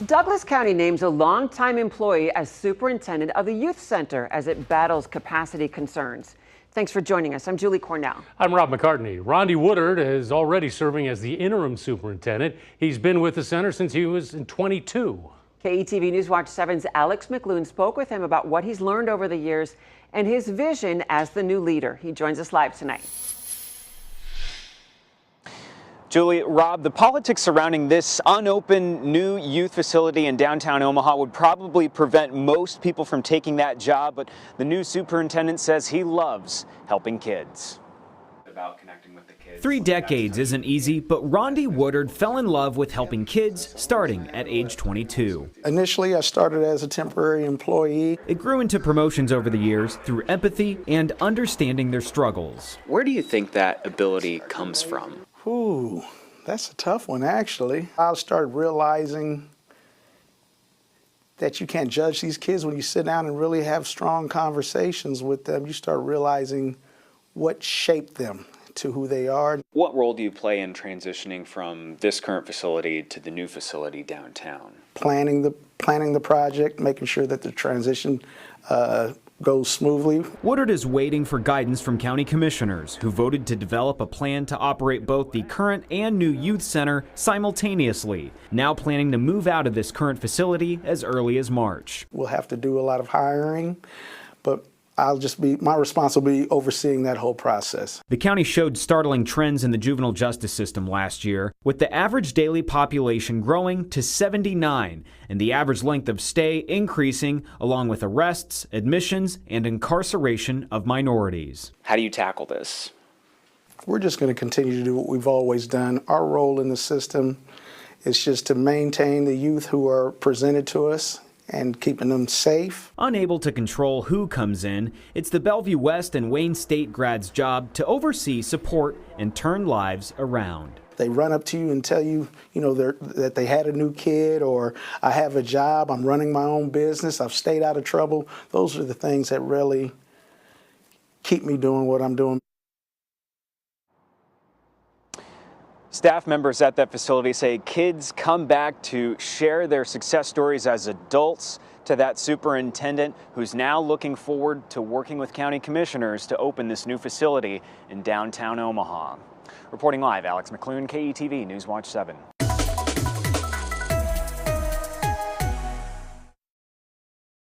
Douglas County names a longtime employee as superintendent of the youth center as it battles capacity concerns. Thanks for joining us. I'm Julie Cornell. I'm Rob McCartney. Rondi Woodard is already serving as the interim superintendent. He's been with the center since he was in 22. KETV News Watch 7's Alex McLoone spoke with him about what he's learned over the years and his vision as the new leader. He joins us live tonight. Julie, Rob, the politics surrounding this unopened new youth facility in downtown Omaha would probably prevent most people from taking that job, but the new superintendent says he loves helping kids. About connecting with the kids. 3 decades isn't easy, but Rondi Woodard fell in love with helping kids starting at age 22. Initially, I started as a temporary employee. It grew into promotions over the years through empathy and understanding their struggles. Where do you think that ability comes from? Ooh, that's a tough one, actually. I started realizing that you can't judge these kids when you sit down and really have strong conversations with them. You start realizing what shaped them to who they are. What role do you play in transitioning from this current facility to the new facility downtown? Planning the project, making sure that the transition goes smoothly. Woodard is waiting for guidance from county commissioners who voted to develop a plan to operate both the current and new youth center simultaneously, now planning to move out of this current facility as early as March. We'll have to do a lot of hiring, but my responsibility overseeing that whole process. The county showed startling trends in the juvenile justice system last year, with the average daily population growing to 79 and the average length of stay increasing, along with arrests, admissions, and incarceration of minorities. How do you tackle this? We're just going to continue to do what we've always done. Our role in the system is just to maintain the youth who are presented to us and keeping them safe. Unable to control who comes in, it's the Bellevue West and Wayne State grads' job to oversee, support, and turn lives around. They run up to you and tell you, that they had a new kid, or I have a job, I'm running my own business, I've stayed out of trouble. Those are the things that really keep me doing what I'm doing. Staff members at that facility say kids come back to share their success stories as adults to that superintendent who's now looking forward to working with county commissioners to open this new facility in downtown Omaha. Reporting live, Alex McLoone, KETV News Watch 7.